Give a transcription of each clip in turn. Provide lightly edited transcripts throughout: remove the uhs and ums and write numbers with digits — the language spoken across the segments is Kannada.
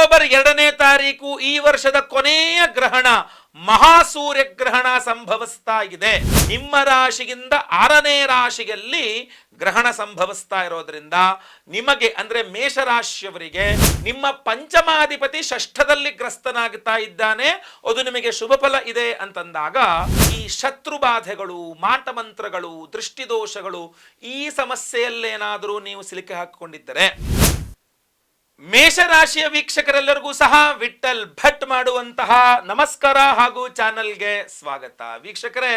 ಅಕ್ಟೋಬರ್ 2ನೇ ತಾರೀಕು ಈ ವರ್ಷದ ಕೊನೆಯ ಗ್ರಹಣ ಮಹಾಸೂರ್ಯಗ್ರಹಣ ಸಂಭವಿಸ್ತಾ ಇದೆ. ನಿಮ್ಮ ರಾಶಿಯಿಂದ 6ನೇ ರಾಶಿಯಲ್ಲಿ ಗ್ರಹಣ ಸಂಭವಿಸ್ತಾ ಇರೋದ್ರಿಂದ ನಿಮಗೆ ಅಂದ್ರೆ ಮೇಷರಾಶಿಯವರಿಗೆ ನಿಮ್ಮ ಪಂಚಮಾಧಿಪತಿ ಷಷ್ಠದಲ್ಲಿ ಗ್ರಸ್ತನಾಗ್ತಾ ಇದ್ದಾನೆ. ಅದು ನಿಮಗೆ ಶುಭ ಫಲ ಇದೆ ಅಂತಂದಾಗ ಈ ಶತ್ರು ಬಾಧೆಗಳು, ಮಾಟಮಂತ್ರಗಳು, ದೃಷ್ಟಿದೋಷಗಳು ಈ ಸಮಸ್ಯೆಯಲ್ಲೇನಾದರೂ ನೀವು ಸಿಲುಕಿ ಹಾಕಿಕೊಂಡಿದ್ದರೆ ಮೇಷರಾಶಿಯ ವೀಕ್ಷಕರೆಲ್ಲರಿಗೂ ಸಹ ವಿಠಲ್ ಭಟ್ ಮಾಡುವಂತಹ ನಮಸ್ಕಾರ ಹಾಗೂ ಚಾನಲ್ಗೆ ಸ್ವಾಗತ. ವೀಕ್ಷಕರೇ,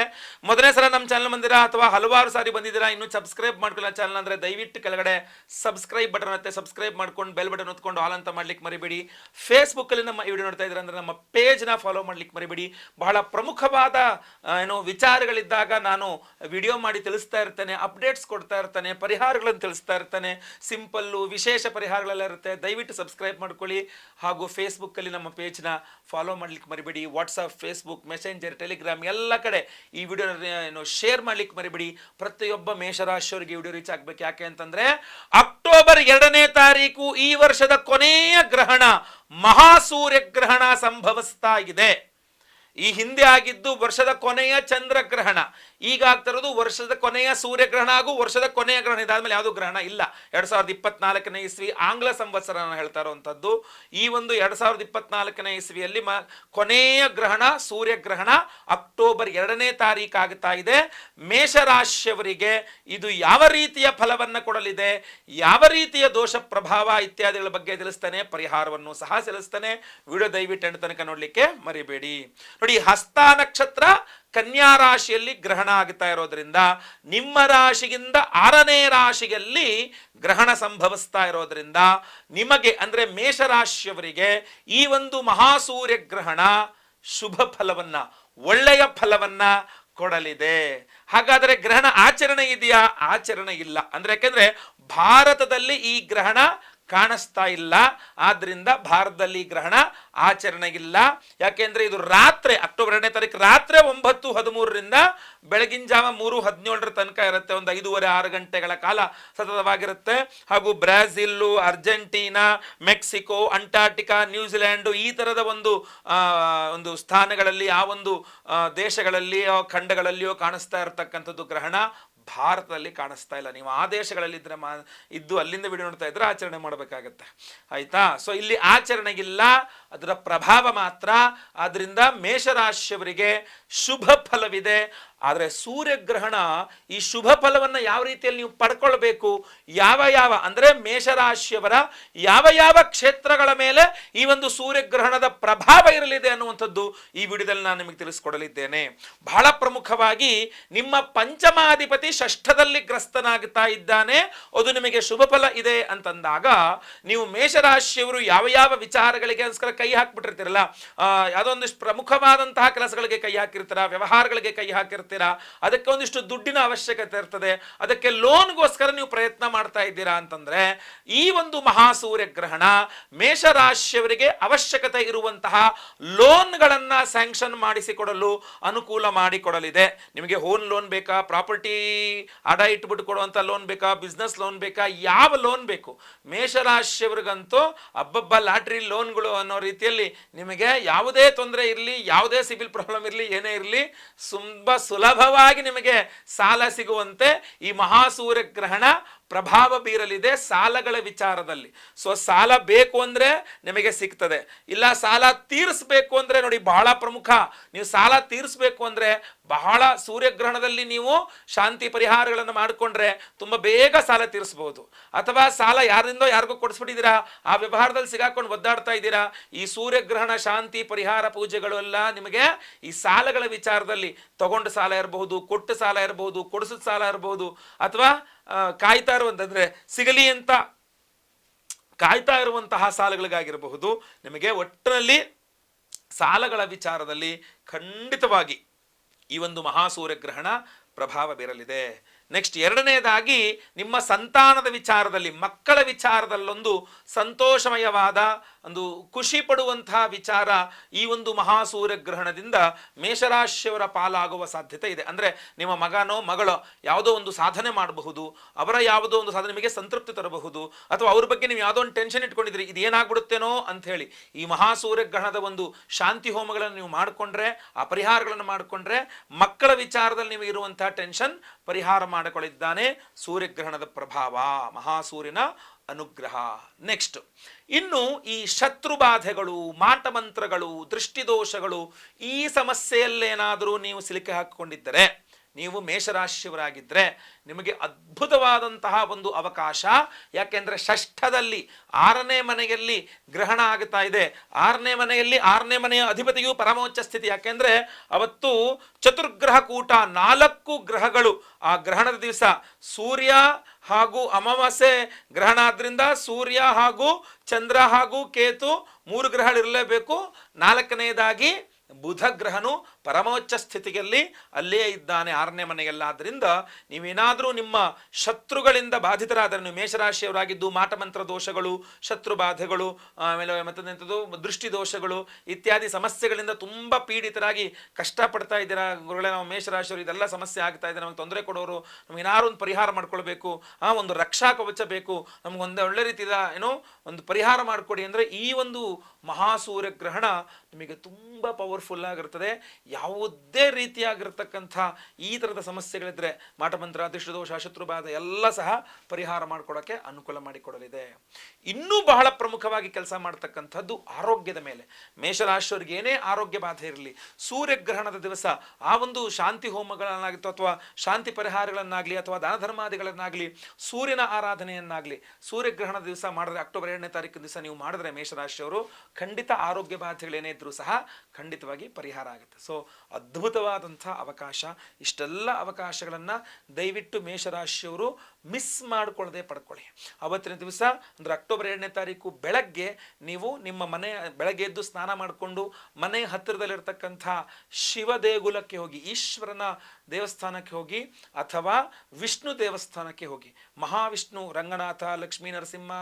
ಮೊದಲನೇ ಸಲ ನಮ್ಮ ಚಾನಲ್ ಬಂದಿರಾ ಅಥವಾ ಹಲವಾರು ಸಾರಿ ಬಂದಿದ್ದೀರಾ, ಇನ್ನೂ ಸಬ್ಸ್ಕ್ರೈಬ್ ಮಾಡ್ಕೊಳ್ಳೋ ಚಾನಲ್ ಅಂದ್ರೆ ದಯವಿಟ್ಟು ಕೆಳಗಡೆ ಸಬ್ಸ್ಕ್ರೈಬ್ ಬಟನ್ ಮತ್ತೆ ಸಬ್ಸ್ಕ್ರೈಬ್ ಮಾಡ್ಕೊಂಡು ಬೆಲ್ ಬಟನ್ ಹೊತ್ಕೊಂಡು ಆಲ್ ಅಂತ ಮಾಡ್ಲಿಕ್ಕೆ ಮರಿಬೇಡಿ. ಫೇಸ್ಬುಕ್ ಅಲ್ಲಿ ನಮ್ಮ ಈ ವಿಡಿಯೋ ನೋಡ್ತಾ ಇದ್ರೆ ಅಂದ್ರೆ ನಮ್ಮ ಪೇಜ್ ನ ಫಾಲೋ ಮಾಡ್ಲಿಕ್ಕೆ ಮರಿಬೇಡಿ. ಬಹಳ ಪ್ರಮುಖವಾದ ವಿಚಾರಗಳಿದ್ದಾಗ ನಾನು ವಿಡಿಯೋ ಮಾಡಿ ತಿಳಿಸ್ತಾ ಇರ್ತೇನೆ, ಅಪ್ಡೇಟ್ಸ್ ಕೊಡ್ತಾ ಇರ್ತೇನೆ, ಪರಿಹಾರಗಳನ್ನು ತಿಳಿಸ್ತಾ ಇರ್ತೇನೆ. ಸಿಂಪಲ್ಲು ವಿಶೇಷ ಪರಿಹಾರಗಳೆಲ್ಲ ಇರುತ್ತೆ. ದಯವಿಟ್ಟು ಸಬ್ಸ್ಕ್ರೈಬ್ ಮಾಡ್ಕೊಳ್ಳಿ. ಹಾಗೂ ಫೇಸ್ಬುಕ್ಕಲ್ಲಿ ನಮ್ಮ ಪೇಜ್ನ ಫಾಲೋ ಮಾಡ್ಲಿಕ್ಕೆ ಮರಿಬೇಡಿ. ವಾಟ್ಸಪ್, ಫೇಸ್ಬುಕ್, ಮೆಸೆಂಜರ್, ಟೆಲಿಗ್ರಾಮ್ ಎಲ್ಲ ಕಡೆ ಈ ವಿಡಿಯೋ ಶೇರ್ ಮಾಡ್ಲಿಕ್ಕೆ ಮರಿಬೇಡಿ. ಪ್ರತಿಯೊಬ್ಬ ಮೇಷರಾಶಿಯವರಿಗೆ ವಿಡಿಯೋ ರೀಚ್ ಆಗ್ಬೇಕು. ಯಾಕೆ ಅಂತಂದ್ರೆ ಅಕ್ಟೋಬರ್ 2ನೇ ತಾರೀಕು ಈ ವರ್ಷದ ಕೊನೆಯ ಗ್ರಹಣ ಮಹಾಸೂರ್ಯಗ್ರಹಣ ಸಂಭವಿಸ್ತಾ ಇದೆ. ಈ ಹಿಂದೆ ಆಗಿದ್ದು ವರ್ಷದ ಕೊನೆಯ ಚಂದ್ರಗ್ರಹಣ, ಈಗ ಆಗ್ತಿರೋದು ವರ್ಷದ ಕೊನೆಯ ಸೂರ್ಯಗ್ರಹಣ ಹಾಗೂ ವರ್ಷದ ಕೊನೆಯ ಗ್ರಹಣ. ಇದಾದ್ಮೇಲೆ ಯಾವುದು ಗ್ರಹಣ ಇಲ್ಲ. 2024ನೇ ಇಸ್ವಿ ಆಂಗ್ಲ ಸಂವತ್ಸರ ಹೇಳ್ತಾ ಇರುವಂತದ್ದು. ಈ ಒಂದು 2024ನೇ ಇಸ್ವಿಯಲ್ಲಿ ಕೊನೆಯ ಗ್ರಹಣ ಸೂರ್ಯಗ್ರಹಣ ಅಕ್ಟೋಬರ್ 2ನೇ ತಾರೀಕು ಆಗ್ತಾ ಇದೆ. ಮೇಷರಾಶಿಯವರಿಗೆ ಇದು ಯಾವ ರೀತಿಯ ಫಲವನ್ನ ಕೊಡಲಿದೆ, ಯಾವ ರೀತಿಯ ದೋಷ ಪ್ರಭಾವ ಇತ್ಯಾದಿಗಳ ಬಗ್ಗೆ ತಿಳಿಸ್ತೇನೆ, ಪರಿಹಾರವನ್ನು ಸಹ ತಿಳಿಸ್ತೇನೆ. ವಿಡಿಯೋ ದಯವಿಟ್ಟು ಎಂಡ್ ತನಕ ನೋಡ್ಲಿಕ್ಕೆ ಮರಿಬೇಡಿ. ನೋಡಿ, ಹಸ್ತ ನಕ್ಷತ್ರ ಕನ್ಯಾ ರಾಶಿಯಲ್ಲಿ ಗ್ರಹಣ ಆಗ್ತಾ ಇರೋದ್ರಿಂದ ನಿಮ್ಮ ರಾಶಿಯಿಂದ 6ನೇ ರಾಶಿಯಲ್ಲಿ ಗ್ರಹಣ ಸಂಭವಿಸ್ತಾ ಇರೋದ್ರಿಂದ ನಿಮಗೆ ಅಂದ್ರೆ ಮೇಷರಾಶಿಯವರಿಗೆ ಈ ಒಂದು ಮಹಾಸೂರ್ಯ ಗ್ರಹಣ ಶುಭ ಫಲವನ್ನ, ಒಳ್ಳೆಯ ಫಲವನ್ನ ಕೊಡಲಿದೆ. ಹಾಗಾದರೆ ಗ್ರಹಣ ಆಚರಣೆ ಇದೆಯಾ? ಆಚರಣೆ ಇಲ್ಲ. ಅಂದ್ರೆ ಯಾಕೆಂದ್ರೆ ಭಾರತದಲ್ಲಿ ಈ ಗ್ರಹಣ ಕಾಣಿಸ್ತಾ ಇಲ್ಲ. ಆದ್ರಿಂದ ಭಾರತದಲ್ಲಿ ಗ್ರಹಣ ಆಚರಣೆ ಇಲ್ಲ. ಯಾಕೆಂದ್ರೆ ಇದು ರಾತ್ರಿ ಅಕ್ಟೋಬರ್ 2ನೇ ತಾರೀಕು ರಾತ್ರಿ 9:13ರಿಂದ ಬೆಳಗಿನ ಜಾವ 3:17 ತನಕ ಇರುತ್ತೆ. ಒಂದು 5:30-6 ಗಂಟೆಗಳ ಕಾಲ ಸತತವಾಗಿರುತ್ತೆ. ಹಾಗೂ Brazil, Argentina, Mexico, Antarctica, New Zealand ಈ ತರದ ಒಂದು ಸ್ಥಾನಗಳಲ್ಲಿ, ಆ ಒಂದು ದೇಶಗಳಲ್ಲಿಯೋ ಖಂಡಗಳಲ್ಲಿಯೋ ಕಾಣಿಸ್ತಾ ಇರತಕ್ಕಂಥದ್ದು ಗ್ರಹಣ ಭಾರತದಲ್ಲಿ ಕಾಣಿಸ್ತಾ ಇಲ್ಲ. ನೀವು ಆ ದೇಶಗಳಲ್ಲಿ ಇದ್ದು ಅಲ್ಲಿಂದ ವಿಡಿಯೋ ನೋಡ್ತಾ ಇದ್ರೆ ಆಚರಣೆ ಮಾಡಬೇಕಾಗತ್ತೆ. ಆಯ್ತಾ? ಸೊ ಇಲ್ಲಿ ಆಚರಣೆಗಿಲ್ಲ, ಅದರ ಪ್ರಭಾವ ಮಾತ್ರ. ಆದ್ರಿಂದ ಮೇಷರಾಶಿಯವರಿಗೆ ಶುಭ ಫಲವಿದೆ. ಆದರೆ ಸೂರ್ಯಗ್ರಹಣ ಈ ಶುಭ ಫಲವನ್ನು ಯಾವ ರೀತಿಯಲ್ಲಿ ನೀವು ಪಡ್ಕೊಳ್ಬೇಕು, ಯಾವ ಅಂದ್ರೆ ಮೇಷರಾಶಿಯವರ ಯಾವ ಕ್ಷೇತ್ರಗಳ ಮೇಲೆ ಈ ಒಂದು ಸೂರ್ಯಗ್ರಹಣದ ಪ್ರಭಾವ ಇರಲಿದೆ ಅನ್ನುವಂಥದ್ದು ಈ ವಿಡಿಯೋದಲ್ಲಿ ನಾನು ನಿಮಗೆ ತಿಳಿಸ್ಕೊಡಲಿದ್ದೇನೆ. ಬಹಳ ಪ್ರಮುಖವಾಗಿ ನಿಮ್ಮ ಪಂಚಮಾಧಿಪತಿ ಷಷ್ಠದಲ್ಲಿ ಗ್ರಸ್ತನಾಗ್ತಾ ಇದ್ದಾನೆ. ಅದು ನಿಮಗೆ ಶುಭ ಫಲ ಇದೆ ಅಂತಂದಾಗ ನೀವು ಮೇಷರಾಶಿಯವರು ಯಾವ ವಿಚಾರಗಳಿಗೆ ಅನ್ಸ್ಕರ ಕೈ ಹಾಕ್ಬಿಟ್ಟಿರ್ತೀರಲ್ಲ, ಯಾವುದೋ ಒಂದಿಷ್ಟು ಪ್ರಮುಖವಾದಂತಹ ಕೆಲಸಗಳಿಗೆ ಕೈ ಹಾಕಿರ್ತೀರ, ವ್ಯವಹಾರಗಳಿಗೆ ಕೈ ಹಾಕಿರ್ತೀರ, ಅದಕ್ಕೆ ಒಂದಿಷ್ಟು ದುಡ್ಡಿನ ಅವಶ್ಯಕತೆ ಇರ್ತದೆ, ಅದಕ್ಕೆ ಲೋನ್ಗೋಸ್ಕರ ನೀವು ಪ್ರಯತ್ನ ಮಾಡ್ತಾ ಇದ್ದೀರಾ ಅಂತಂದ್ರೆ ಈ ಒಂದು ಮಹಾಸೂರ್ಯ ಗ್ರಹಣ ಮೇಷರಾಶಿಯವರಿಗೆ ಅವಶ್ಯಕತೆ ಇರುವಂತಹ ಲೋನ್ಗಳನ್ನ ಸ್ಯಾಂಕ್ಷನ್ ಮಾಡಿಸಿಕೊಡಲು ಅನುಕೂಲ ಮಾಡಿಕೊಡಲಿದೆ. ನಿಮಗೆ ಹೋಮ್ ಲೋನ್ ಬೇಕಾ, ಪ್ರಾಪರ್ಟಿ ಅಡ ಇಟ್ಬಿಟ್ಟು ಕೊಡುವಂತ ಲೋನ್ ಬೇಕಾ, ಬಿಸ್ನೆಸ್ ಲೋನ್ ಬೇಕಾ, ಯಾವ ಲೋನ್ ಬೇಕು, ಮೇಷರಾಶಿಯವರಿಗಂತೂ ಅಬ್ಬಬ್ಬ ಲಾಟ್ರಿ ಲೋನ್ಗಳು ಅನ್ನೋ ರೀತಿಯಲ್ಲಿ ನಿಮಗೆ ಯಾವುದೇ ತೊಂದರೆ ಇರಲಿ, ಯಾವುದೇ ಸಿಬಿಲ್ ಪ್ರಾಬ್ಲಮ್ ಇರಲಿ, ಏನೇ ಇರಲಿ ತುಂಬಾ ಸುಲಭವಾಗಿ ನಿಮಗೆ ಸಾಲ ಸಿಗುವಂತೆ ಈ ಮಹಾಸೂರ್ಯ ಗ್ರಹಣ ಪ್ರಭಾವ ಬೀರಲಿದೆ ಸಾಲಗಳ ವಿಚಾರದಲ್ಲಿ. ಸೊ ಸಾಲ ಬೇಕು ಅಂದ್ರೆ ನಿಮಗೆ ಸಿಗ್ತದೆ, ಇಲ್ಲ ಸಾಲ ತೀರಿಸಬೇಕು ಅಂದ್ರೆ ನೋಡಿ ಬಹಳ ಪ್ರಮುಖ. ನೀವು ಸಾಲ ತೀರಿಸಬೇಕು ಅಂದ್ರೆ ಬಹಳ ಸೂರ್ಯಗ್ರಹಣದಲ್ಲಿ ನೀವು ಶಾಂತಿ ಪರಿಹಾರಗಳನ್ನು ಮಾಡಿಕೊಂಡ್ರೆ ತುಂಬಾ ಬೇಗ ಸಾಲ ತೀರಿಸಬಹುದು. ಅಥವಾ ಸಾಲ ಯಾರಿಂದೋ ಯಾರಿಗೂ ಕೊಡಿಸ್ಬಿಟ್ಟಿದ್ದೀರಾ, ಆ ವ್ಯವಹಾರದಲ್ಲಿ ಸಿಗಾಕೊಂಡು ಒದ್ದಾಡ್ತಾ ಇದ್ದೀರಾ, ಈ ಸೂರ್ಯಗ್ರಹಣ ಶಾಂತಿ ಪರಿಹಾರ ಪೂಜೆಗಳು ಎಲ್ಲ ನಿಮಗೆ ಈ ಸಾಲಗಳ ವಿಚಾರದಲ್ಲಿ ತಗೊಂಡ ಸಾಲ ಇರಬಹುದು, ಕೊಟ್ಟ ಸಾಲ ಇರಬಹುದು, ಕೊಡಿಸಿದ ಸಾಲ ಇರಬಹುದು, ಅಥವಾ ಕಾಯ್ತಾ ಇರುವಂತಂದ್ರೆ ಸಿಗಲಿ ಅಂತ ಕಾಯ್ತಾ ಇರುವಂತಹ ಸಾಲಗಳಿಗಾಗಿರಬಹುದು. ನಿಮಗೆ ಒಟ್ಟಿನಲ್ಲಿ ಸಾಲಗಳ ವಿಚಾರದಲ್ಲಿ ಖಂಡಿತವಾಗಿ ಈ ಒಂದು ಮಹಾಸೂರ್ಯ ಗ್ರಹಣ ಪ್ರಭಾವ ಬೀರಲಿದೆ. ನೆಕ್ಸ್ಟ್ ಎರಡನೇದಾಗಿ ನಿಮ್ಮ ಸಂತಾನದ ವಿಚಾರದಲ್ಲಿ, ಮಕ್ಕಳ ವಿಚಾರದಲ್ಲೊಂದು ಸಂತೋಷಮಯವಾದ ಒಂದು ಖುಷಿ ಪಡುವಂತಹ ವಿಚಾರ ಈ ಒಂದು ಮಹಾಸೂರ್ಯಗ್ರಹಣದಿಂದ ಮೇಷರಾಶಿಯವರ ಪಾಲಾಗುವ ಸಾಧ್ಯತೆ ಇದೆ. ಅಂದರೆ ನಿಮ್ಮ ಮಗನೋ ಮಗಳೋ ಯಾವುದೋ ಒಂದು ಸಾಧನೆ ಮಾಡಬಹುದು, ಅವರ ಯಾವುದೋ ಒಂದು ಸಾಧನೆ ನಿಮಗೆ ಸಂತೃಪ್ತಿ ತರಬಹುದು, ಅಥವಾ ಅವ್ರ ಬಗ್ಗೆ ನೀವು ಯಾವುದೋ ಒಂದು ಟೆನ್ಷನ್ ಇಟ್ಕೊಂಡಿದ್ರಿ ಇದೇನಾಗ್ಬಿಡುತ್ತೇನೋ ಅಂತ ಹೇಳಿ ಈ ಮಹಾಸೂರ್ಯಗ್ರಹಣದ ಒಂದು ಶಾಂತಿ ಹೋಮಗಳನ್ನು ನೀವು ಮಾಡಿಕೊಂಡ್ರೆ, ಆ ಪರಿಹಾರಗಳನ್ನು ಮಾಡಿಕೊಂಡ್ರೆ ಮಕ್ಕಳ ವಿಚಾರದಲ್ಲಿ ನೀವು ಇರುವಂತಹ ಟೆನ್ಷನ್ ಪರಿಹಾರ ಮಾಡಿಕೊಳ್ಳಿದ್ದಾನೆ ಸೂರ್ಯಗ್ರಹಣದ ಪ್ರಭಾವ, ಮಹಾಸೂರ್ಯನ ಅನುಗ್ರಹ. ನೆಕ್ಸ್ಟ್, ಇನ್ನು ಈ ಶತ್ರುಬಾಧೆಗಳು, ಮಾಟಮಂತ್ರಗಳು, ದೃಷ್ಟಿದೋಷಗಳು ಈ ಸಮಸ್ಯೆಯಲ್ಲೇನಾದರೂ ನೀವು ಸಿಲುಕಿ ಹಾಕಿಕೊಂಡಿದ್ದರೆ, ನೀವು ಮೇಷರಾಶಿಯವರಾಗಿದ್ದರೆ ನಿಮಗೆ ಅದ್ಭುತವಾದಂತಹ ಒಂದು ಅವಕಾಶ. ಯಾಕೆಂದರೆ ಷಷ್ಠದಲ್ಲಿ 6ನೇ ಮನೆಯಲ್ಲಿ ಗ್ರಹಣ ಆಗ್ತಾ ಇದೆ. 6ನೇ ಮನೆಯಲ್ಲಿ 6ನೇ ಮನೆಯ ಅಧಿಪತಿಯು ಪರಮೋಚ್ಚ ಸ್ಥಿತಿ. ಯಾಕೆಂದರೆ ಅವತ್ತು ಚತುರ್ಗ್ರಹ ಕೂಟ, 4 ಗ್ರಹಗಳು ಆ ಗ್ರಹಣದ ದಿವಸ ಸೂರ್ಯ ಹಾಗೂ ಅಮಾವಾಸ್ಯೆ ಗ್ರಹಣ ಆದ್ರಿಂದ ಸೂರ್ಯ ಹಾಗೂ ಚಂದ್ರ ಹಾಗೂ ಕೇತು 3 ಗ್ರಹಗಳಿರಲೇಬೇಕು. 4ನೇದಾಗಿ ಬುಧ ಗ್ರಹನು ಪರಮೋಚ್ಚ ಸ್ಥಿತಿಯಲ್ಲಿ ಅಲ್ಲೇ ಇದ್ದಾನೆ 6ನೇ ಮನೆಯಲ್ಲಾದ್ರಿಂದ ನೀವೇನಾದರೂ ನಿಮ್ಮ ಶತ್ರುಗಳಿಂದ ಬಾಧಿತರಾದರೆ, ನೀವು ಮೇಷರಾಶಿಯವರಾಗಿದ್ದು ಮಾಟಮಂತ್ರ ದೋಷಗಳು, ಶತ್ರು ಬಾಧೆಗಳು, ಆಮೇಲೆ ಮತ್ತೊಂದೆಂಥದ್ದು ದೃಷ್ಟಿ ದೋಷಗಳು ಇತ್ಯಾದಿ ಸಮಸ್ಯೆಗಳಿಂದ ತುಂಬ ಪೀಡಿತರಾಗಿ ಕಷ್ಟಪಡ್ತಾ ಇದ್ದೀರಾ, ಗುರುಗಳೇ ನಾವು ಮೇಷರಾಶಿಯವರು ಇದೆಲ್ಲ ಸಮಸ್ಯೆ ಆಗ್ತಾ ಇದೆ, ನಮಗೆ ತೊಂದರೆ ಕೊಡೋರು, ನಮ್ಗೆ ಏನಾದ್ರು ಒಂದು ಪರಿಹಾರ ಮಾಡ್ಕೊಳ್ಬೇಕು, ಒಂದು ರಕ್ಷಾ ಕವಚ ಬೇಕು, ನಮಗೊಂದು ಒಳ್ಳೆ ರೀತಿಯ ಒಂದು ಪರಿಹಾರ ಮಾಡಿಕೊಡಿ ಅಂದರೆ ಈ ಒಂದು ಮಹಾಸೂರ್ಯ ಗ್ರಹಣ ನಿಮಗೆ ತುಂಬ ಪವರ್ಫುಲ್ ಆಗಿರ್ತದೆ. ಯಾವುದೇ ರೀತಿಯಾಗಿರ್ತಕ್ಕಂಥ ಈ ಥರದ ಸಮಸ್ಯೆಗಳಿದ್ರೆ ಮಾಟಮಂತ್ರ, ದೃಷ್ಟಿದೋಷ, ಶತ್ರುಬಾಧ ಎಲ್ಲ ಸಹ ಪರಿಹಾರ ಮಾಡಿಕೊಡೋಕ್ಕೆ ಅನುಕೂಲ ಮಾಡಿಕೊಡಲಿದೆ. ಇನ್ನೂ ಬಹಳ ಪ್ರಮುಖವಾಗಿ ಕೆಲಸ ಮಾಡ್ತಕ್ಕಂಥದ್ದು ಆರೋಗ್ಯದ ಮೇಲೆ. ಮೇಷರಾಶಿಯವರಿಗೆ ಏನೇ ಆರೋಗ್ಯ ಬಾಧೆ ಇರಲಿ, ಸೂರ್ಯಗ್ರಹಣದ ದಿವಸ ಆ ಒಂದು ಶಾಂತಿ ಹೋಮಗಳನ್ನಾಗಿತ್ತು ಅಥವಾ ಶಾಂತಿ ಪರಿಹಾರಗಳನ್ನಾಗಲಿ ಅಥವಾ ದಾನ ಧರ್ಮಾದಿಗಳನ್ನಾಗಲಿ, ಸೂರ್ಯನ ಆರಾಧನೆಯನ್ನಾಗಲಿ ಸೂರ್ಯಗ್ರಹಣದ ದಿವಸ ಮಾಡಿದ್ರೆ, ಅಕ್ಟೋಬರ್ 2ನೇ ತಾರೀಕು ದಿವಸ ನೀವು ಮಾಡಿದ್ರೆ ಮೇಷರಾಶಿಯವರು ಖಂಡಿತ ಆರೋಗ್ಯ ಬಾಧೆಗಳೇನೇ ಇದ್ರೂ ಸಹ ಖಂಡಿತವಾಗಿ ಪರಿಹಾರ ಆಗುತ್ತೆ. ಸೊ ಅದ್ಭುತವಾದಂಥ ಅವಕಾಶ. ಇಷ್ಟೆಲ್ಲ ಅವಕಾಶಗಳನ್ನು ದಯವಿಟ್ಟು ಮೇಷರಾಶಿಯವರು ಮಿಸ್ ಮಾಡಿಕೊಳ್ಳದೆ ಪಡ್ಕೊಳ್ಳಿ. ಅವತ್ತಿನ ದಿವಸ ಅಂದರೆ ಅಕ್ಟೋಬರ್ 2ನೇ ತಾರೀಕು ಬೆಳಗ್ಗೆ ನೀವು ನಿಮ್ಮ ಬೆಳಗ್ಗೆ ಎದ್ದು ಸ್ನಾನ ಮಾಡಿಕೊಂಡು ಮನೆ ಹತ್ತಿರದಲ್ಲಿರ್ತಕ್ಕಂಥ ಶಿವ ದೇಗುಲಕ್ಕೆ ಹೋಗಿ, ಈಶ್ವರನ ದೇವಸ್ಥಾನಕ್ಕೆ ಹೋಗಿ ಅಥವಾ ವಿಷ್ಣು ದೇವಸ್ಥಾನಕ್ಕೆ ಹೋಗಿ, ಮಹಾವಿಷ್ಣು, ರಂಗನಾಥ, ಲಕ್ಷ್ಮೀ ನರಸಿಂಹ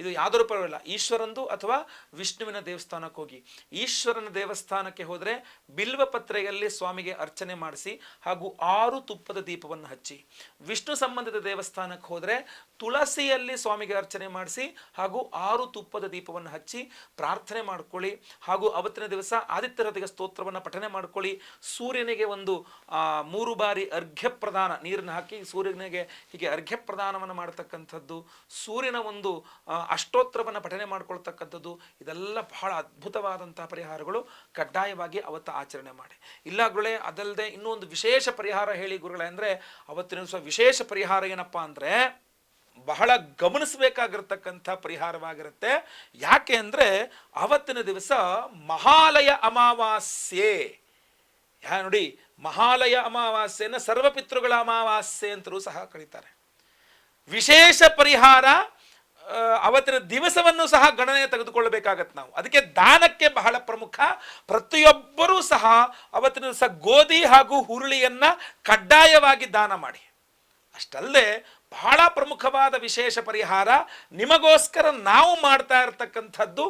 ಇದು ಯಾವುದೂ ಪರವಾಗಿಲ್ಲ, ಈಶ್ವರಂದು ಅಥವಾ ವಿಷ್ಣುವಿನ ದೇವಸ್ಥಾನಕ್ಕೆ ಹೋಗಿ, ಈಶ್ವರನ ದೇವಸ್ಥಾನಕ್ಕೆ ಹೋದರೆ ಬಿಲ್ವ ಪತ್ರೆಯಲ್ಲಿ ಸ್ವಾಮಿಗೆ ಅರ್ಚನೆ ಮಾಡಿಸಿ ಹಾಗೂ 6 ತುಪ್ಪದ ದೀಪವನ್ನು ಹಚ್ಚಿ, ವಿಷ್ಣು ಸಂಬಂಧಿತ ದೇವಸ್ಥಾನಕ್ಕೆ ಹೋದರೆ ತುಳಸಿಯಲ್ಲಿ ಸ್ವಾಮಿಗೆ ಅರ್ಚನೆ ಮಾಡಿಸಿ ಹಾಗೂ 6 ತುಪ್ಪದ ದೀಪವನ್ನು ಹಚ್ಚಿ ಪ್ರಾರ್ಥನೆ ಮಾಡ್ಕೊಳ್ಳಿ. ಹಾಗೂ ಅವತ್ತಿನ ದಿವಸ ಆದಿತ್ಯ ಹೃದಯ ಸ್ತೋತ್ರವನ್ನು ಪಠನೆ ಮಾಡ್ಕೊಳ್ಳಿ. ಸೂರ್ಯನಿಗೆ ಒಂದು 3 ಬಾರಿ ಅರ್ಘ್ಯ ಪ್ರದಾನ, ನೀರನ್ನು ಹಾಕಿ ಸೂರ್ಯನಿಗೆ ಹೀಗೆ ಅರ್ಘ್ಯ ಪ್ರದಾನವನ್ನು ಮಾಡತಕ್ಕಂಥದ್ದು, ಸೂರ್ಯನ ಒಂದು ಅಷ್ಟೋತ್ತರವನ್ನು ಪಠನೆ ಮಾಡ್ಕೊಳ್ತಕ್ಕಂಥದ್ದು, ಇದೆಲ್ಲ ಬಹಳ ಅದ್ಭುತವಾದಂತಹ ಪರಿಹಾರಗಳು. ಕಡ್ಡಾಯವಾಗಿ ಅವತ್ತು ಆಚರಣೆ ಮಾಡಿ. ಇಲ್ಲ ಗುರುಗಳೇ, ಅದಲ್ಲದೆ ಇನ್ನೂ ಒಂದು ವಿಶೇಷ ಪರಿಹಾರ ಹೇಳಿ ಗುರುಗಳೇ ಅಂದರೆ, ಅವತ್ತಿನ ದಿವಸ ವಿಶೇಷ ಪರಿಹಾರ ಏನಪ್ಪಾ ಅಂದರೆ ಬಹಳ ಗಮನಿಸಬೇಕಾಗಿರ್ತಕ್ಕಂಥ ಪರಿಹಾರವಾಗಿರುತ್ತೆ. ಯಾಕೆ ಅಂದರೆ ಅವತ್ತಿನ ದಿವಸ ಮಹಾಲಯ ಅಮಾವಾಸ್ಯೆ. ನೋಡಿ, ಮಹಾಲಯ ಅಮಾವಾಸ್ಯೆಯನ್ನು ಸರ್ವಪಿತೃಗಳ ಅಮಾವಾಸ್ಯೆ ಅಂತಲೂ ಸಹ ಕರೀತಾರೆ. ವಿಶೇಷ ಪರಿಹಾರ ಅವತ್ತಿನ ದಿವಸವನ್ನು ಸಹ ಗಣನೆ ತೆಗೆದುಕೊಳ್ಳಬೇಕಾಗತ್ತೆ ನಾವು. ಅದಕ್ಕೆ ದಾನಕ್ಕೆ ಬಹಳ ಪ್ರಮುಖ. ಪ್ರತಿಯೊಬ್ಬರೂ ಸಹ ಅವತ್ತಿನ ದಿವಸ ಗೋಧಿ ಹಾಗೂ ಹುರುಳಿಯನ್ನು ಕಡ್ಡಾಯವಾಗಿ ದಾನ ಮಾಡಿ. ಅಷ್ಟಲ್ಲದೆ ಬಹಳ ಪ್ರಮುಖವಾದ ವಿಶೇಷ ಪರಿಹಾರ ನಿಮಗೋಸ್ಕರ ನಾವು ಮಾಡ್ತಾ ಇರತಕ್ಕಂಥದ್ದು,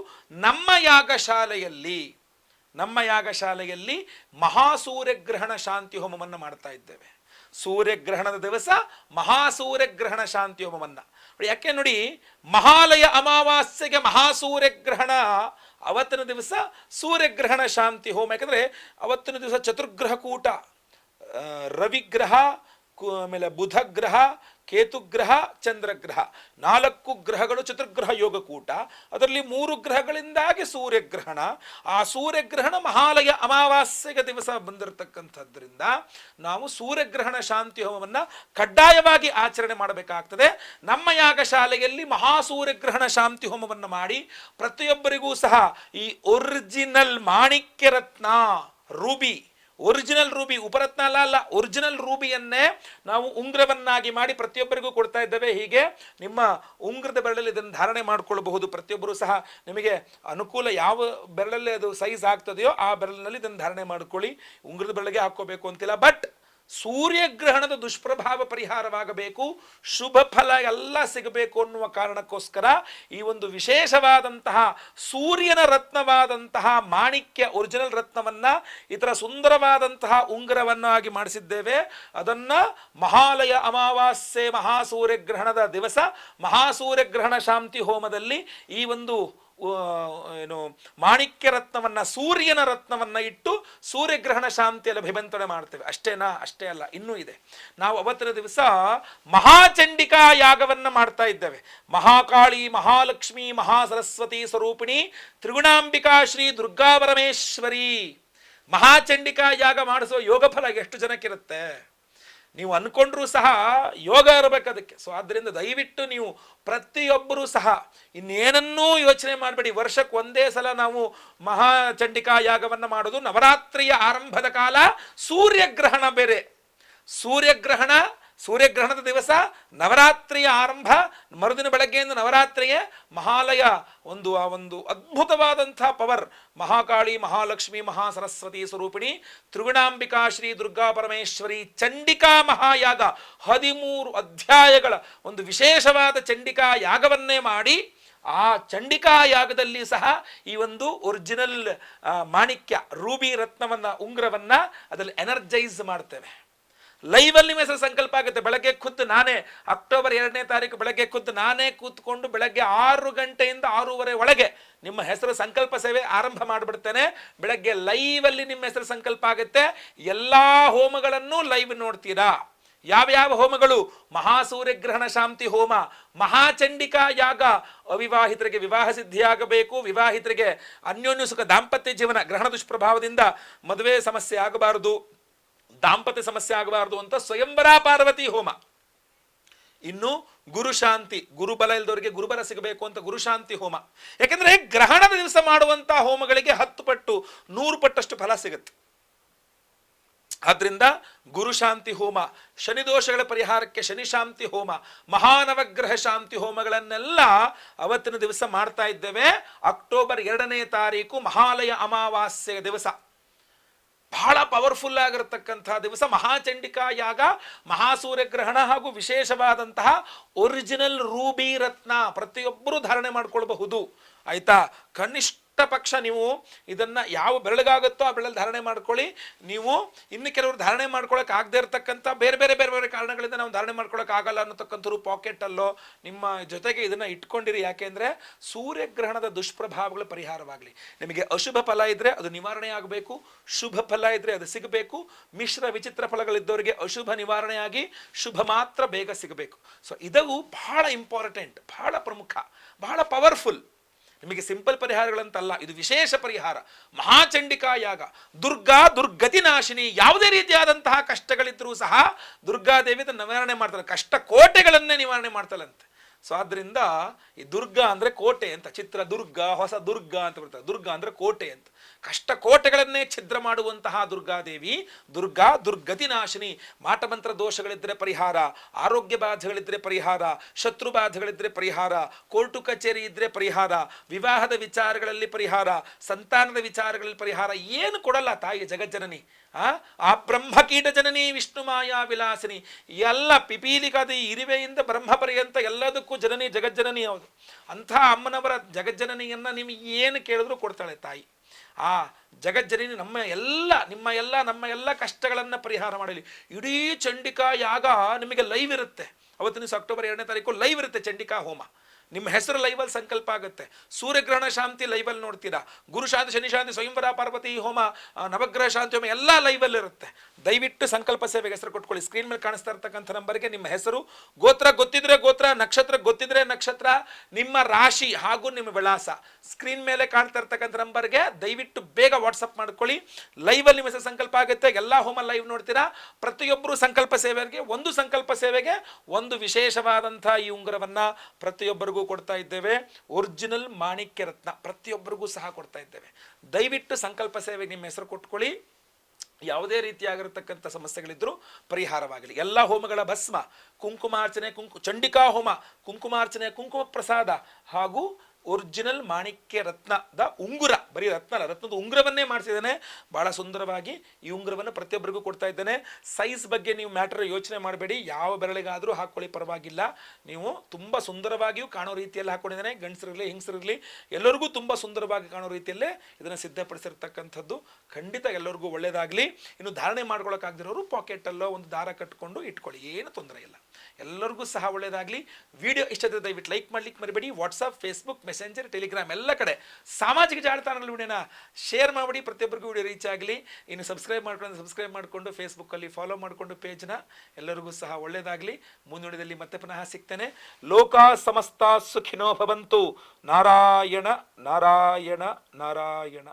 ನಮ್ಮ ಯಾಗಶಾಲೆಯಲ್ಲಿ ಮಹಾಸೂರ್ಯಗ್ರಹಣ ಶಾಂತಿ ಹೋಮವನ್ನು ಮಾಡ್ತಾ ಇದ್ದೇವೆ. ಸೂರ್ಯಗ್ರಹಣದ ದಿವಸ ಮಹಾಸೂರ್ಯಗ್ರಹಣ ಶಾಂತಿ ಹೋಮವನ್ನು. ಯಾಕೆ ನೋಡಿ, ಮಹಾಲಯ ಅಮಾವಾಸ್ಯೆಗೆ ಮಹಾಸೂರ್ಯಗ್ರಹಣ, ಅವತ್ತಿನ ದಿವಸ ಸೂರ್ಯಗ್ರಹಣ ಶಾಂತಿ ಹೋಮ. ಯಾಕಂದರೆ ಅವತ್ತಿನ ದಿವಸ ಚತುರ್ಗ್ರಹ ಕೂಟ, ರವಿಗ್ರಹ, ಆಮೇಲೆ ಬುಧಗ್ರಹ, ಕೇತುಗ್ರಹ, ಚಂದ್ರಗ್ರಹ, 4 ಗ್ರಹಗಳು ಚತುರ್ಗ್ರಹ ಯೋಗಕೂಟ. ಅದರಲ್ಲಿ 3 ಗ್ರಹಗಳಿಂದಾಗಿ ಸೂರ್ಯಗ್ರಹಣ. ಆ ಸೂರ್ಯಗ್ರಹಣ ಮಹಾಲಯ ಅಮಾವಾಸ್ಯೆಗೆ ದಿವಸ ಬಂದಿರತಕ್ಕಂಥದ್ರಿಂದ ನಾವು ಸೂರ್ಯಗ್ರಹಣ ಶಾಂತಿ ಹೋಮವನ್ನು ಕಡ್ಡಾಯವಾಗಿ ಆಚರಣೆ ಮಾಡಬೇಕಾಗ್ತದೆ. ನಮ್ಮ ಯಾಗಶಾಲೆಯಲ್ಲಿ ಮಹಾಸೂರ್ಯಗ್ರಹಣ ಶಾಂತಿ ಹೋಮವನ್ನು ಮಾಡಿ ಪ್ರತಿಯೊಬ್ಬರಿಗೂ ಸಹ ಈ ಒರಿಜಿನಲ್ ಮಾಣಿಕ್ಯ ರತ್ನ, ರೂಬಿ, ಒರಿಜಿನಲ್ ರೂಬಿ, ಉಪರತ್ನ ಅಲ್ಲ, ಒರಿಜಿನಲ್ ರೂಬಿಯನ್ನೇ ನಾವು ಉಂಗುರವನ್ನಾಗಿ ಮಾಡಿ ಪ್ರತಿಯೊಬ್ಬರಿಗೂ ಕೊಡ್ತಾ ಇದ್ದೇವೆ. ಹೀಗೆ ನಿಮ್ಮ ಉಂಗುರದ ಬೆರಳಲ್ಲಿ ಇದನ್ನು ಧಾರಣೆ ಮಾಡಿಕೊಳ್ಳಬಹುದು. ಪ್ರತಿಯೊಬ್ಬರು ಸಹ ನಿಮಗೆ ಅನುಕೂಲ ಯಾವ ಬೆರಳಲ್ಲಿ ಅದು ಸೈಜ್ ಆಗ್ತದೆಯೋ ಆ ಬೆರಳಿನಲ್ಲಿ ಇದನ್ನು ಧಾರಣೆ ಮಾಡ್ಕೊಳ್ಳಿ. ಉಂಗುರದ ಬೆರಳಿಗೆ ಹಾಕ್ಕೋಬೇಕು ಅಂತಿಲ್ಲ. ಬಟ್ ಸೂರ್ಯಗ್ರಹಣದ ದುಷ್ಪ್ರಭಾವ ಪರಿಹಾರವಾಗಬೇಕು, ಶುಭ ಫಲ ಎಲ್ಲ ಸಿಗಬೇಕು ಅನ್ನುವ ಕಾರಣಕ್ಕೋಸ್ಕರ ಈ ಒಂದು ವಿಶೇಷವಾದಂತಹ ಸೂರ್ಯನ ರತ್ನವಾದಂತಹ ಮಾಣಿಕ್ಯ ಒರಿಜಿನಲ್ ರತ್ನವನ್ನ ಈ ಥರ ಸುಂದರವಾದಂತಹ ಉಂಗುರವನ್ನಾಗಿ ಮಾಡಿಸಿದ್ದೇವೆ. ಅದನ್ನ ಮಹಾಲಯ ಅಮಾವಾಸ್ಯೆ ಮಹಾಸೂರ್ಯಗ್ರಹಣದ ದಿವಸ ಮಹಾಸೂರ್ಯಗ್ರಹಣ ಶಾಂತಿ ಹೋಮದಲ್ಲಿ ಈ ಒಂದು ಏನು ಮಾಣಿಕ್ಯ ರತ್ನವನ್ನ ಸೂರ್ಯನ ರತ್ನವನ್ನ ಇಟ್ಟು ಸೂರ್ಯಗ್ರಹಣ ಶಾಂತಿಯಲ್ಲಿ ಅಭಿಮಂತ್ರಣ ಮಾಡ್ತೇವೆ. ಅಷ್ಟೇನಾ? ಅಷ್ಟೇ ಅಲ್ಲ, ಇನ್ನೂ ಇದೆ. ನಾವು ಅವತ್ತಿನ ದಿವಸ ಮಹಾಚಂಡಿಕಾ ಯಾಗವನ್ನ ಮಾಡ್ತಾ ಇದ್ದೇವೆ. ಮಹಾಕಾಳಿ, ಮಹಾಲಕ್ಷ್ಮಿ, ಮಹಾಸರಸ್ವತಿ ಸ್ವರೂಪಿಣಿ ತ್ರಿಗುಣಾಂಬಿಕಾ ಶ್ರೀ ದುರ್ಗಾ ಪರಮೇಶ್ವರಿ ಮಹಾಚಂಡಿಕಾ ಯಾಗ ಮಾಡಿಸೋ ಯೋಗ ಫಲ ಎಷ್ಟು ಜನಕ್ಕಿರುತ್ತೆ? ನೀವು ಅನ್ಕೊಂಡ್ರೂ ಸಹ ಯೋಗ ಇರಬೇಕು ಅದಕ್ಕೆ. ಸೊ ಆದ್ದರಿಂದ ದಯವಿಟ್ಟು ನೀವು ಪ್ರತಿಯೊಬ್ಬರೂ ಸಹ ಇನ್ನೇನನ್ನೂ ಯೋಚನೆ ಮಾಡಬೇಡಿ. ವರ್ಷಕ್ಕೆ ಒಂದೇ ಸಲ ನಾವು ಮಹಾಚಂಡಿಕಾ ಯಾಗವನ್ನು ಮಾಡೋದು. ನವರಾತ್ರಿಯ ಆರಂಭದ ಕಾಲ, ಸೂರ್ಯಗ್ರಹಣ ಬೇರೆ. ಸೂರ್ಯಗ್ರಹಣದ ದಿವಸ ನವರಾತ್ರಿಯ ಆರಂಭ, ಮರುದಿನ ಬೆಳಗ್ಗೆಯಿಂದ ನವರಾತ್ರಿಗೆ ಮಹಾಲಯ ಆ ಒಂದು ಅದ್ಭುತವಾದಂಥ ಪವರ್. ಮಹಾಕಾಳಿ, ಮಹಾಲಕ್ಷ್ಮಿ, ಮಹಾಸರಸ್ವತಿ ಸ್ವರೂಪಿಣಿ ತ್ರಿಗುಣಾಂಬಿಕಾ ಶ್ರೀ ದುರ್ಗಾ ಪರಮೇಶ್ವರಿ ಚಂಡಿಕಾ ಮಹಾಯಾಗ 13 ಅಧ್ಯಾಯಗಳ ಒಂದು ವಿಶೇಷವಾದ ಚಂಡಿಕಾ ಯಾಗವನ್ನೇ ಮಾಡಿ, ಆ ಚಂಡಿಕಾ ಯಾಗದಲ್ಲಿ ಸಹ ಈ ಒಂದು ಒರಿಜಿನಲ್ ಮಾಣಿಕ್ಯ ರೂಬಿ ರತ್ನವನ್ನ ಉಂಗುರವನ್ನ ಅದರಲ್ಲಿ ಎನರ್ಜೈಸ್ ಮಾಡ್ತೇವೆ. ಲೈವಲ್ಲಿ ನಿಮ್ಮ ಹೆಸರು ಸಂಕಲ್ಪ ಆಗುತ್ತೆ. ಬೆಳಗ್ಗೆ ಖುದ್ದು ನಾನೇ ಅಕ್ಟೋಬರ್ 2ನೇ ತಾರೀಕು ಬೆಳಗ್ಗೆ ಖುದ್ದು ನಾನೇ ಕೂತ್ಕೊಂಡು ಬೆಳಗ್ಗೆ 6 ಗಂಟೆಯಿಂದ 6:30 ಒಳಗೆ ನಿಮ್ಮ ಹೆಸರು ಸಂಕಲ್ಪ ಸೇವೆ ಆರಂಭ ಮಾಡಿಬಿಡ್ತೇನೆ. ಬೆಳಗ್ಗೆ ಲೈವಲ್ಲಿ ನಿಮ್ಮ ಹೆಸರು ಸಂಕಲ್ಪ ಆಗುತ್ತೆ. ಎಲ್ಲಾ ಹೋಮಗಳನ್ನು ಲೈವ್ ನೋಡ್ತೀರಾ. ಯಾವ್ಯಾವ ಹೋಮಗಳು? ಮಹಾಸೂರ್ಯಗ್ರಹಣ ಶಾಂತಿ ಹೋಮ, ಮಹಾಚಂಡಿಕಾ ಯಾಗ, ಅವಿವಾಹಿತರಿಗೆ ವಿವಾಹ ಸಿದ್ಧಿಯಾಗಬೇಕು, ವಿವಾಹಿತರಿಗೆ ಅನ್ಯೋನ್ಯ ಸುಖ ದಾಂಪತ್ಯ ಜೀವನ, ಗ್ರಹಣ ದುಷ್ಪ್ರಭಾವದಿಂದ ಮದುವೆ ಸಮಸ್ಯೆ ಆಗಬಾರದು, ದಾಂಪತ್ಯ ಸಮಸ್ಯೆ ಆಗಬಾರದು ಅಂತ ಸ್ವಯಂವರ ಪಾರ್ವತಿ ಹೋಮ. ಇನ್ನು ಗುರುಶಾಂತಿ, ಗುರುಬಲ ಇಲ್ದವರಿಗೆ ಗುರುಬಲ ಸಿಗಬೇಕು ಅಂತ ಗುರುಶಾಂತಿ ಹೋಮ. ಯಾಕೆಂದ್ರೆ ಗ್ರಹಣದ ದಿವಸ ಮಾಡುವಂತಹ ಹೋಮಗಳಿಗೆ 10 ಪಟ್ಟು 100 ಪಟ್ಟಷ್ಟು ಫಲ ಸಿಗುತ್ತೆ. ಆದ್ರಿಂದ ಗುರುಶಾಂತಿ ಹೋಮ, ಶನಿ ದೋಷಗಳ ಪರಿಹಾರಕ್ಕೆ ಶನಿ ಶಾಂತಿ ಹೋಮ, ಮಹಾನವಗ್ರಹ ಶಾಂತಿ ಹೋಮಗಳನ್ನೆಲ್ಲ ಅವತ್ತಿನ ದಿವಸ ಮಾಡ್ತಾ ಇದ್ದೇವೆ. ಅಕ್ಟೋಬರ್ 2ನೇ ತಾರೀಕು ಮಹಾಲಯ ಅಮಾವಾಸ್ಯೆಯ ದಿವಸ, ಬಹಳ ಪವರ್ಫುಲ್ ಆಗಿರತಕ್ಕಂತಹ ದಿವಸ ಮಹಾಚಂಡಿಕಾ ಯಾಗ, ಮಹಾಸೂರ್ಯಗ್ರಹಣ ಹಾಗೂ ವಿಶೇಷವಾದಂತಹ ಒರಿಜಿನಲ್ ರೂಬಿ ರತ್ನ ಪ್ರತಿಯೊಬ್ಬರೂ ಧಾರಣೆ ಮಾಡ್ಕೊಳ್ಬಹುದು. ಆಯ್ತಾ? ಕನಿಷ್ಠ ಪಕ್ಷ ನೀವು ಇದನ್ನ ಯಾವ ಬೆರಳಿಗಾಗುತ್ತೋ ಆ ಬೆರಳಲ್ಲಿ ಧಾರಣೆ ಮಾಡ್ಕೊಳ್ಳಿ. ನೀವು ಇನ್ನು ಕೆಲವರು ಧಾರಣೆ ಮಾಡ್ಕೊಳಕ್ ಆಗದೆ ಇರತಕ್ಕಂಥ ಬೇರೆ ಬೇರೆ ಕಾರಣಗಳಿಂದ ನಾವು ಧಾರಣೆ ಮಾಡ್ಕೊಳಕ್ ಆಗಲ್ಲ ಅನ್ನತಕ್ಕಂಥವ್ರು ಪಾಕೆಟ್ ಅಲ್ಲೋ ನಿಮ್ಮ ಜೊತೆಗೆ ಇದನ್ನ ಇಟ್ಕೊಂಡಿರಿ. ಯಾಕೆಂದ್ರೆ ಸೂರ್ಯಗ್ರಹಣದ ದುಷ್ಪ್ರಭಾವಗಳ ಪರಿಹಾರವಾಗಲಿ. ನಿಮಗೆ ಅಶುಭ ಫಲ ಇದ್ರೆ ಅದು ನಿವಾರಣೆ ಆಗಬೇಕು, ಶುಭ ಫಲ ಇದ್ರೆ ಅದು ಸಿಗಬೇಕು. ಮಿಶ್ರ ವಿಚಿತ್ರ ಫಲಗಳಿದ್ದವರಿಗೆ ಅಶುಭ ನಿವಾರಣೆಯಾಗಿ ಶುಭ ಮಾತ್ರ ಬೇಗ ಸಿಗಬೇಕು. ಸೊ ಇದವು ಬಹಳ ಇಂಪಾರ್ಟೆಂಟ್, ಬಹಳ ಪ್ರಮುಖ, ಬಹಳ ಪವರ್ಫುಲ್. ನಿಮಗೆ ಸಿಂಪಲ್ ಪರಿಹಾರಗಳಂತಲ್ಲ, ಇದು ವಿಶೇಷ ಪರಿಹಾರ. ಮಹಾಚಂಡಿಕಾ ಯಾಗ, ದುರ್ಗತಿ ನಾಶಿನಿ. ಯಾವುದೇ ರೀತಿಯಾದಂತಹ ಕಷ್ಟಗಳಿದ್ರೂ ಸಹ ದುರ್ಗಾದೇವಿ ನಿವಾರಣೆ ಮಾಡ್ತಾಳೆ. ಕಷ್ಟ ಕೋಟೆಗಳನ್ನೇ ನಿವಾರಣೆ ಮಾಡ್ತಾಳಂತೆ. ಸೊ ಆದ್ರಿಂದ ಈ ದುರ್ಗಾ ಅಂದ್ರೆ ಕೋಟೆ ಅಂತ, ಚಿತ್ರ ದುರ್ಗ, ಹೊಸ ದುರ್ಗ ಅಂತ ಬರ್ತದೆ. ದುರ್ಗ ಅಂದ್ರೆ ಕೋಟೆ ಅಂತ. ಕಷ್ಟ ಕೋಟೆಗಳನ್ನೇ ಛಿದ್ರ ಮಾಡುವಂತಹ ದುರ್ಗಾದೇವಿ ದುರ್ಗತಿ ನಾಶಿನಿ. ಮಾಟಮಂತ್ರ ದೋಷಗಳಿದ್ರೆ ಪರಿಹಾರ, ಆರೋಗ್ಯ ಬಾಧೆಗಳಿದ್ರೆ ಪರಿಹಾರ, ಶತ್ರು ಬಾಧೆಗಳಿದ್ರೆ ಪರಿಹಾರ, ಕೋರ್ಟು ಕಚೇರಿ ಇದ್ರೆ ಪರಿಹಾರ, ವಿವಾಹದ ವಿಚಾರಗಳಲ್ಲಿ ಪರಿಹಾರ, ಸಂತಾನದ ವಿಚಾರಗಳಲ್ಲಿ ಪರಿಹಾರ. ಏನು ಕೊಡಲ್ಲ ತಾಯಿ ಜಗಜ್ಜನನಿ. ಆ ಬ್ರಹ್ಮಕೀಟ ಜನನಿ ವಿಷ್ಣು ಮಾಯಾ ವಿಲಾಸಿನಿ. ಎಲ್ಲ ಪಿಪೀಲಿಕಾದಿ ಇರುವೆಯಿಂದ ಬ್ರಹ್ಮ ಪರ್ಯಂತ ಎಲ್ಲದಕ್ಕೂ ಜನನಿ ಜಗಜ್ಜನನಿ. ಹೌದು, ಅಂಥ ಅಮ್ಮನವರ ಜಗಜ್ಜನನಿಯನ್ನ ನಿಮಗೆ ಏನು ಕೇಳಿದ್ರು ಕೊಡ್ತಾಳೆ ತಾಯಿ. ಆ ಜಗಜ್ಜನನಿ ನಿಮ್ಮ ಎಲ್ಲ ಕಷ್ಟಗಳನ್ನು ಪರಿಹಾರ ಮಾಡಲಿ. ಇಡೀ ಚಂಡಿಕಾ ಯಾಗ ನಿಮಗೆ ಲೈವ್ ಇರುತ್ತೆ. ಅವತ್ತಿನ ದಿವಸ ಅಕ್ಟೋಬರ್ 2ನೇ ತಾರೀಕು ಲೈವ್ ಇರುತ್ತೆ ಚಂಡಿಕಾ ಹೋಮ. ನಿಮ್ಮ ಹೆಸರು ಲೈವಲ್ಲಿ ಸಂಕಲ್ಪ ಆಗುತ್ತೆ. ಸೂರ್ಯಗ್ರಹಣ ಶಾಂತಿ ಲೈವಲ್ಲಿ ನೋಡ್ತೀರಾ. ಗುರು ಶಾಂತಿ, ಶನಿ ಶಾಂತಿ, ಸ್ವಯಂವರ ಪಾರ್ವತಿ ಹೋಮ, ನವಗ್ರಹ ಶಾಂತಿ ಹೋಮ ಎಲ್ಲ ಲೈವಲ್ಲಿ ಇರುತ್ತೆ. ದಯವಿಟ್ಟು ಸಂಕಲ್ಪ ಸೇವೆಗೆ ಹೆಸರು ಕೊಟ್ಕೊಳ್ಳಿ. ಸ್ಕ್ರೀನ್ ಮೇಲೆ ಕಾಣಿಸ್ತಾ ಇರ್ತಕ್ಕಂಥ ನಂಬರ್ಗೆ ನಿಮ್ಮ ಹೆಸರು, ಗೋತ್ರ ಗೊತ್ತಿದ್ರೆ ಗೋತ್ರ, ನಕ್ಷತ್ರ ಗೊತ್ತಿದ್ರೆ ನಕ್ಷತ್ರ, ನಿಮ್ಮ ರಾಶಿ ಹಾಗೂ ನಿಮ್ಮ ವಿಳಾಸ ಸ್ಕ್ರೀನ್ ಮೇಲೆ ಕಾಣ್ತಾ ಇರ್ತಕ್ಕಂಥ ನಂಬರ್ಗೆ ದಯವಿಟ್ಟು ಬೇಗ ವಾಟ್ಸಪ್ ಮಾಡ್ಕೊಳ್ಳಿ. ಲೈವಲ್ಲಿ ನಿಮ್ಮ ಹೆಸರು ಸಂಕಲ್ಪ ಆಗುತ್ತೆ. ಎಲ್ಲ ಹೋಮ ಲೈವ್ ನೋಡ್ತೀರಾ. ಪ್ರತಿಯೊಬ್ಬರು ಸಂಕಲ್ಪ ಸೇವೆಗೆ ಒಂದು ವಿಶೇಷವಾದಂಥ ಈ ಉಂಗುರವನ್ನ ಪ್ರತಿಯೊಬ್ಬರಿಗೂ ಕೊಡ್ತಾ ಇದ್ದೇವೆ. ಒರಿಜಿನಲ್ ಮಾಣಿಕ್ಯ ರತ್ನ ಪ್ರತಿಯೊಬ್ಬರಿಗೂ ಸಹ ಕೊಡ್ತಾ ಇದ್ದೇವೆ. ದಯವಿಟ್ಟು ಸಂಕಲ್ಪ ಸೇವೆಗೆ ನಿಮ್ಮ ಹೆಸರು ಕೊಟ್ಕೊಳ್ಳಿ. ಯಾವುದೇ ರೀತಿಯಾಗಿರತಕ್ಕಂಥ ಸಮಸ್ಯೆಗಳಿದ್ರೂ ಪರಿಹಾರವಾಗಲಿ. ಎಲ್ಲ ಹೋಮಗಳ ಭಸ್ಮ, ಕುಂಕುಮಾರ್ಚನೆ, ಚಂಡಿಕಾ ಹೋಮ, ಕುಂಕುಮಾರ್ಚನೆ, ಕುಂಕುಮ ಪ್ರಸಾದ ಹಾಗೂ ಒರಿಜಿನಲ್ ಮಾಣಿಕ್ಯ ರತ್ನದ ಉಂಗುರ, ಬರೀ ರತ್ನ ಅಲ್ಲ, ರತ್ನದ ಉಂಗುರವನ್ನೇ ಮಾಡಿಸಿದ್ದಾನೆ. ಬಹಳ ಸುಂದರವಾಗಿ ಈ ಉಂಗುರವನ್ನು ಪ್ರತಿಯೊಬ್ಬರಿಗೂ ಕೊಡ್ತಾ ಇದ್ದಾನೆ. ಸೈಜ್ ಬಗ್ಗೆ ನೀವು ಮ್ಯಾಟರ್ ಯೋಚನೆ ಮಾಡಬೇಡಿ, ಯಾವ ಬೆರಳಿಗಾದರೂ ಹಾಕೊಳ್ಳಿ, ಪರವಾಗಿಲ್ಲ. ನೀವು ತುಂಬ ಸುಂದರವಾಗಿಯೂ ಕಾಣೋ ರೀತಿಯಲ್ಲಿ ಹಾಕೊಂಡಿದ್ದಾನೆ. ಗಂಡಸರಿರಲಿ ಹೆಂಗಸರಿರಲಿ ಎಲ್ಲರಿಗೂ ತುಂಬ ಸುಂದರವಾಗಿ ಕಾಣೋ ರೀತಿಯಲ್ಲೇ ಇದನ್ನು ಸಿದ್ಧಪಡಿಸಿರ್ತಕ್ಕಂಥದ್ದು. ಖಂಡಿತ ಎಲ್ಲರಿಗೂ ಒಳ್ಳೆಯದಾಗಲಿ. ಇನ್ನು ಧಾರಣೆ ಮಾಡ್ಕೊಳ್ಳೋಕ್ಕಾಗದಿರೋರು ಪಾಕೆಟಲ್ಲೋ ಒಂದು ದಾರ ಕಟ್ಕೊಂಡು ಇಟ್ಕೊಳ್ಳಿ, ಏನು ತೊಂದರೆ ಇಲ್ಲ. ಎಲ್ಲರಿಗೂ ಸಹ ಒಳ್ಳೆಯದಾಗಲಿ. ವಿಡಿಯೋ ಇಷ್ಟದ ದಯವಿಟ್ಟು ಲೈಕ್ ಮಾಡ್ಲಿಕ್ಕೆ ಮರಿಬೇಡಿ. ವಾಟ್ಸಪ್, ಫೇಸ್ಬುಕ್, ಮೆಸೆಂಜರ್, ಟೆಲಿಗ್ರಾಮ್ ಎಲ್ಲ ಕಡೆ ಸಾಮಾಜಿಕ ಜಾಲತಾಣಗಳಲ್ಲಿ ವಿಡಿಯೋನ ಶೇರ್ ಮಾಡಿ, ಪ್ರತಿಯೊಬ್ಬರಿಗೂ ವಿಡಿಯೋ ರೀಚ್ ಆಗಲಿ. ಇನ್ನು ಸಬ್ಸ್ಕ್ರೈಬ್ ಮಾಡಿಕೊಂಡು ಫೇಸ್ಬುಕ್ಕಲ್ಲಿ ಫಾಲೋ ಮಾಡಿಕೊಂಡು ಪೇಜ್ನ. ಎಲ್ಲರಿಗೂ ಸಹ ಒಳ್ಳೆಯದಾಗಲಿ. ಮುಂದಿನದಲ್ಲಿ ಮತ್ತೆ ಪುನಃ ಸಿಗ್ತೇನೆ. ಲೋಕ ಸಮಸ್ತ ಸುಖಿನೋ ಭವಂತು. ನಾರಾಯಣ ನಾರಾಯಣ ನಾರಾಯಣ.